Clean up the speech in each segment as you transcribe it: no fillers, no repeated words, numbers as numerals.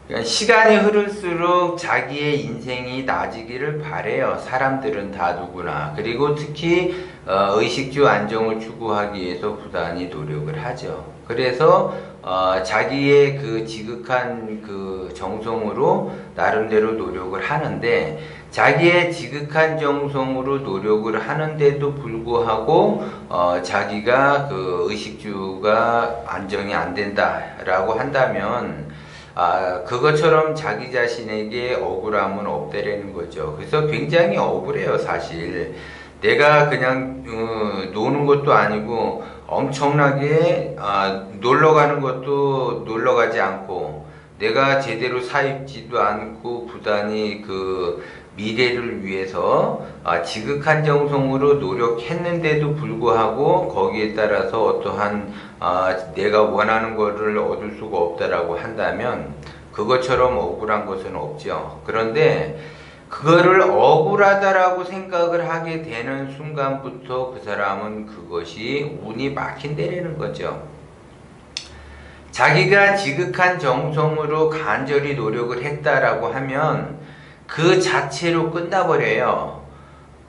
그러니까 시간이 흐를수록 자기의 인생이 나아지기를 바래요. 사람들은 다 누구나. 그리고 특히 의식주 안정을 추구하기 위해서 부단히 노력을 하죠. 그래서 자기의 그 지극한 그 정성으로 나름대로 노력을 하는데, 자기의 지극한 정성으로 노력을 하는데도 불구하고 자기가 그 의식주가 안정이 안 된다라고 한다면 그것처럼 자기 자신에게 억울함은 없다라는 거죠. 그래서 굉장히 억울해요, 사실. 내가 그냥 노는 것도 아니고 엄청나게 놀러 가는 것도 놀러 가지 않고, 내가 제대로 사입지도 않고 부단히 그 미래를 위해서 지극한 정성으로 노력했는데도 불구하고 거기에 따라서 어떠한 내가 원하는 것을 얻을 수가 없다라고 한다면 그것처럼 억울한 것은 없죠. 그런데 그거를 억울하다라고 생각을 하게 되는 순간부터 그 사람은 그것이 운이 막힌다라는 거죠. 자기가 지극한 정성으로 간절히 노력을 했다라고 하면 그 자체로 끝나버려요.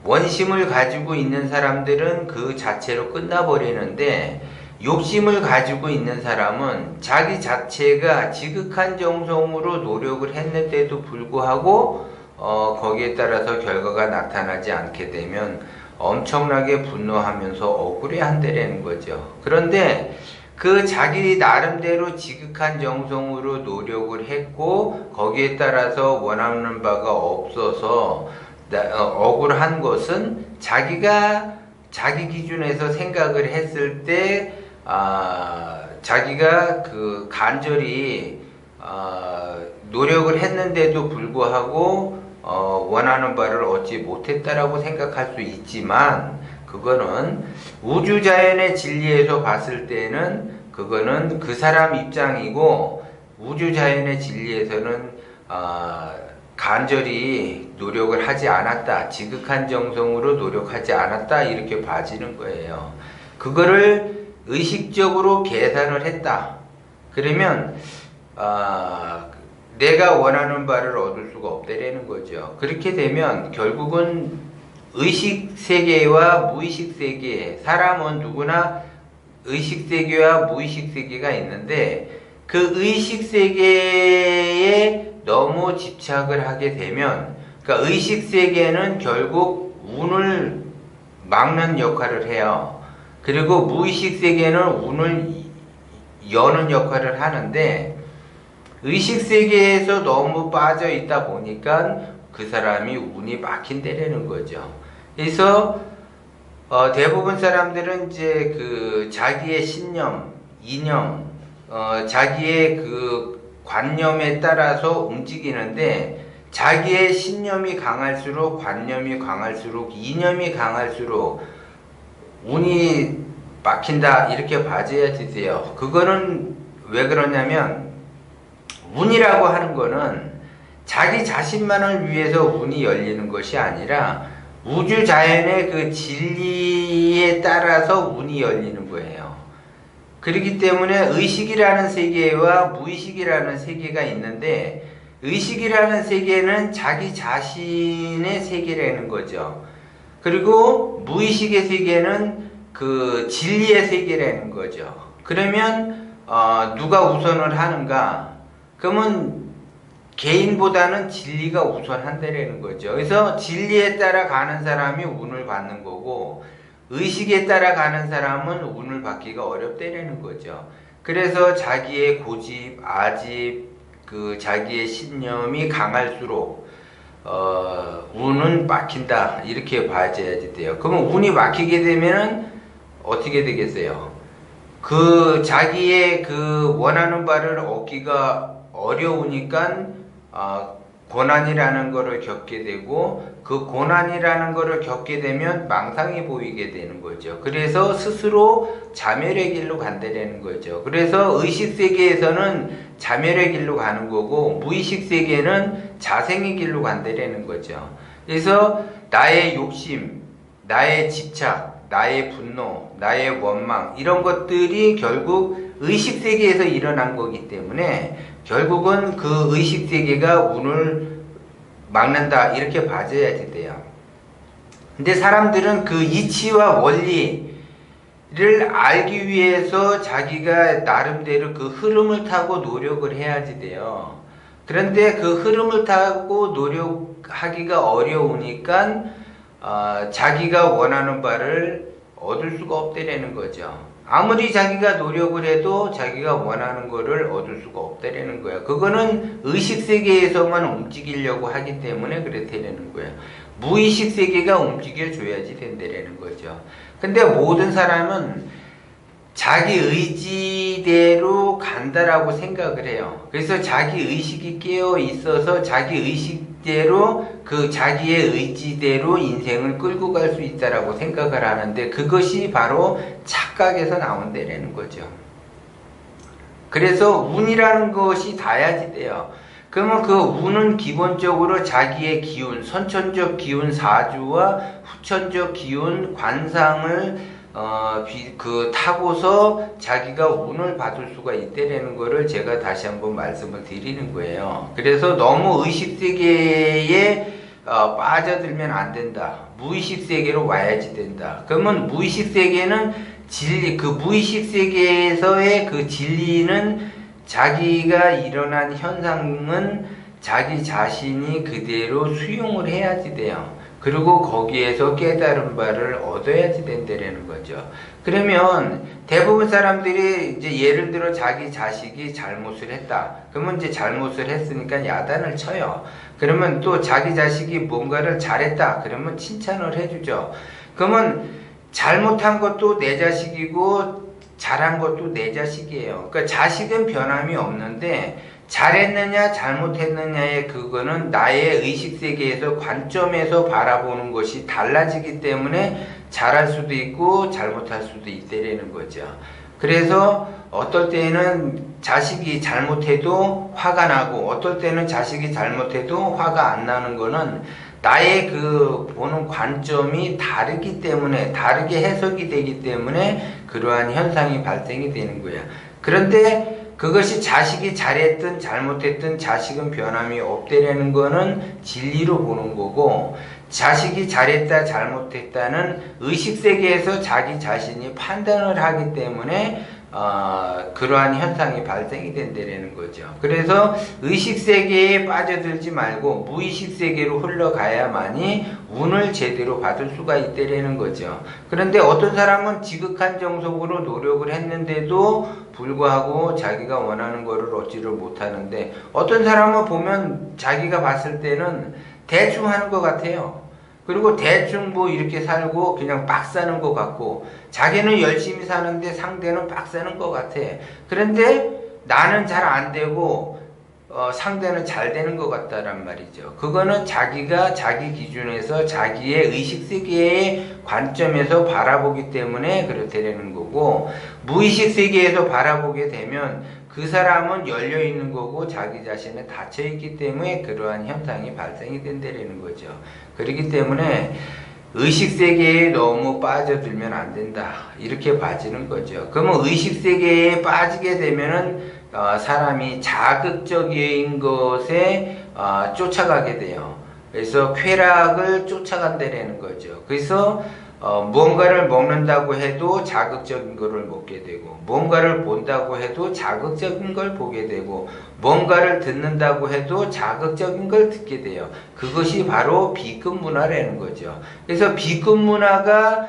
원심을 가지고 있는 사람들은 그 자체로 끝나버리는데, 욕심을 가지고 있는 사람은 자기 자체가 지극한 정성으로 노력을 했는데도 불구하고 거기에 따라서 결과가 나타나지 않게 되면 엄청나게 분노하면서 억울해한다라는 거죠. 그런데 그 자기 나름대로 지극한 정성으로 노력을 했고 거기에 따라서 원하는 바가 없어서 억울한 것은 자기가 자기 기준에서 생각을 했을 때 자기가 그 간절히 노력을 했는데도 불구하고 원하는 바를 얻지 못했다라고 생각할 수 있지만, 그거는 우주자연의 진리에서 봤을 때는 그거는 그 사람 입장이고, 우주자연의 진리에서는 간절히 노력을 하지 않았다, 지극한 정성으로 노력하지 않았다, 이렇게 봐지는 거예요. 그거를 의식적으로 계산을 했다. 그러면 내가 원하는 바를 얻을 수가 없다라는 거죠. 그렇게 되면 결국은 의식 세계와 무의식 세계, 사람은 누구나 의식 세계와 무의식 세계가 있는데, 그 의식 세계에 너무 집착을 하게 되면, 그러니까 의식 세계는 결국 운을 막는 역할을 해요. 그리고 무의식 세계는 운을 여는 역할을 하는데, 의식 세계에서 너무 빠져 있다 보니까 그 사람이 운이 막힌다라는 거죠. 그래서 대부분 사람들은 이제 그 자기의 신념, 이념, 자기의 그 관념에 따라서 움직이는데, 자기의 신념이 강할수록, 관념이 강할수록, 이념이 강할수록 운이 막힌다, 이렇게 봐줘야 되세요. 그거는 왜 그러냐면, 운이라고 하는 거는 자기 자신만을 위해서 운이 열리는 것이 아니라 우주 자연의 그 진리에 따라서 운이 열리는 거예요. 그렇기 때문에 의식이라는 세계와 무의식이라는 세계가 있는데, 의식이라는 세계는 자기 자신의 세계라는 거죠. 그리고 무의식의 세계는 그 진리의 세계라는 거죠. 그러면 누가 우선을 하는가? 그러면 개인보다는 진리가 우선한다라는 거죠. 그래서 진리에 따라 가는 사람이 운을 받는 거고, 의식에 따라 가는 사람은 운을 받기가 어렵다라는 거죠. 그래서 자기의 고집, 아집, 그 자기의 신념이 강할수록 운은 막힌다, 이렇게 봐줘야지 돼요. 그러면 운이 막히게 되면은 어떻게 되겠어요? 그 자기의 그 원하는 바를 얻기가 어려우니까 고난이라는 거를 겪게 되고, 그 고난이라는 거를 겪게 되면 망상이 보이게 되는 거죠. 그래서 스스로 자멸의 길로 간다는 거죠. 그래서 의식 세계에서는 자멸의 길로 가는 거고, 무의식 세계는 자생의 길로 간다는 거죠. 그래서 나의 욕심, 나의 집착, 나의 분노, 나의 원망, 이런 것들이 결국 의식 세계에서 일어난 거기 때문에 결국은 그 의식세계가 운을 막는다 이렇게 봐줘야지 돼요. 근데 사람들은 그 이치와 원리를 알기 위해서 자기가 나름대로 그 흐름을 타고 노력을 해야지 돼요. 그런데 그 흐름을 타고 노력하기가 어려우니까 자기가 원하는 바를 얻을 수가 없다라는 거죠. 아무리 자기가 노력을 해도 자기가 원하는 거를 얻을 수가 없다라는 거야. 그거는 의식세계에서만 움직이려고 하기 때문에 그렇다라는 거야. 무의식세계가 움직여줘야지 된다라는 거죠. 근데 모든 사람은 자기 의지대로 간다라고 생각을 해요. 그래서 자기 의식이 깨어 있어서 자기 의식대로 그 자기의 의지대로 인생을 끌고 갈 수 있다라고 생각을 하는데 그것이 바로 착각에서 나온다라는 거죠. 그래서 운이라는 것이 닿아야지 돼요. 그러면 그 운은 기본적으로 자기의 기운, 선천적 기운 사주와 후천적 기운 관상을 타고서 자기가 운을 받을 수가 있다라는 거를 제가 다시 한번 말씀을 드리는 거예요. 그래서 너무 의식세계에 빠져들면 안 된다. 무의식세계로 와야지 된다. 그러면 무의식세계는 그 무의식세계에서의 그 진리는 자기가 일어난 현상은 자기 자신이 그대로 수용을 해야지 돼요. 그리고 거기에서 깨달은 바를 얻어야지 된다는 거죠. 그러면 대부분 사람들이 이제 예를 들어 자기 자식이 잘못을 했다. 그러면 이제 잘못을 했으니까 야단을 쳐요. 그러면 또 자기 자식이 뭔가를 잘했다. 그러면 칭찬을 해주죠. 그러면 잘못한 것도 내 자식이고 잘한 것도 내 자식이에요. 그러니까 자식은 변함이 없는데 잘했느냐 잘못했느냐의 그거는 나의 의식세계에서 관점에서 바라보는 것이 달라지기 때문에 잘할 수도 있고 잘못할 수도 있다라는 거죠. 그래서 어떨 때는 자식이 잘못해도 화가 나고 어떨 때는 자식이 잘못해도 화가 안 나는 거는 나의 그 보는 관점이 다르기 때문에 다르게 해석이 되기 때문에 그러한 현상이 발생이 되는 거야. 그런데 그것이 자식이 잘했든 잘못했든 자식은 변함이 없다라는 거는 진리로 보는 거고 자식이 잘했다 잘못했다는 의식세계에서 자기 자신이 판단을 하기 때문에 그러한 현상이 발생이 된다는 거죠. 그래서 의식세계에 빠져들지 말고 무의식세계로 흘러가야만이 운을 제대로 받을 수가 있다는 거죠. 그런데 어떤 사람은 지극한 정성으로 노력을 했는데도 불구하고 자기가 원하는 거를 얻지를 못하는데 어떤 사람은 보면 자기가 봤을 때는 대충 하는 것 같아요. 그리고 대충 뭐 이렇게 살고 그냥 빡 사는 것 같고 자기는 열심히 사는데 상대는 빡 사는 것 같아. 그런데 나는 잘 안 되고 상대는 잘 되는 것 같다란 말이죠. 그거는 자기가 자기 기준에서 자기의 의식세계의 관점에서 바라보기 때문에 그렇다는 거고 무의식세계에서 바라보게 되면 그 사람은 열려있는 거고 자기 자신은 닫혀있기 때문에 그러한 현상이 발생이 된다는 거죠. 그렇기 때문에 의식세계에 너무 빠져들면 안 된다. 이렇게 봐지는 거죠. 그러면 의식세계에 빠지게 되면은 사람이 자극적인 것에 쫓아가게 돼요. 그래서 쾌락을 쫓아간다는 거죠. 그래서 무언가를 먹는다고 해도 자극적인 거를 먹게 되고 뭔가를 본다고 해도 자극적인 걸 보게 되고 뭔가를 듣는다고 해도 자극적인 걸 듣게 돼요. 그것이 바로 B급 문화라는 거죠. 그래서 B급 문화가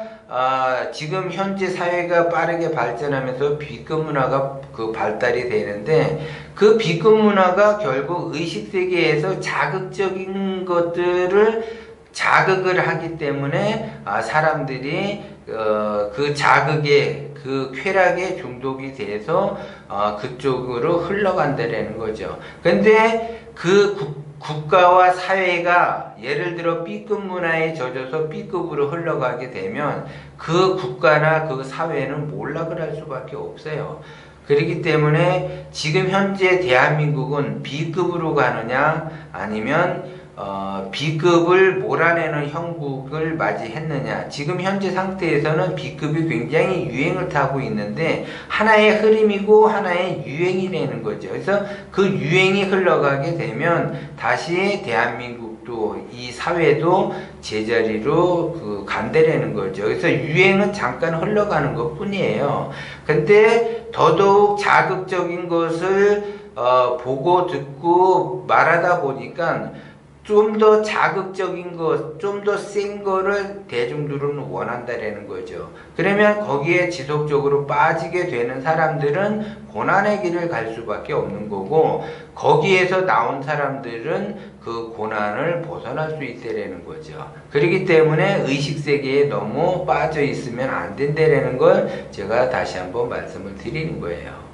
지금 현재 사회가 빠르게 발전하면서 B급 문화가 그 발달이 되는데 그 B급 문화가 결국 의식세계에서 자극적인 것들을 자극을 하기 때문에 사람들이 그 자극에 그 쾌락에 중독이 돼서 그쪽으로 흘러간다는 거죠. 근데 그 국가와 사회가 예를 들어 B급 문화에 젖어서 B급으로 흘러가게 되면 그 국가나 그 사회는 몰락을 할 수밖에 없어요. 그렇기 때문에 지금 현재 대한민국은 B급으로 가느냐 아니면 B급을 몰아내는 형국을 맞이했느냐. 지금 현재 상태에서는 B급이 굉장히 유행을 타고 있는데 하나의 흐름이고 하나의 유행이라는 거죠. 그래서 그 유행이 흘러가게 되면 다시 대한민국도 이 사회도 제자리로 간다라는 거죠. 그래서 유행은 잠깐 흘러가는 것 뿐이에요. 근데 더더욱 자극적인 것을 보고 듣고 말하다 보니까 좀 더 자극적인 것, 좀 더 센 거를 대중들은 원한다라는 거죠. 그러면 거기에 지속적으로 빠지게 되는 사람들은 고난의 길을 갈 수밖에 없는 거고, 거기에서 나온 사람들은 그 고난을 벗어날 수 있다라는 거죠. 그렇기 때문에 의식세계에 너무 빠져 있으면 안 된다라는 걸 제가 다시 한번 말씀을 드리는 거예요.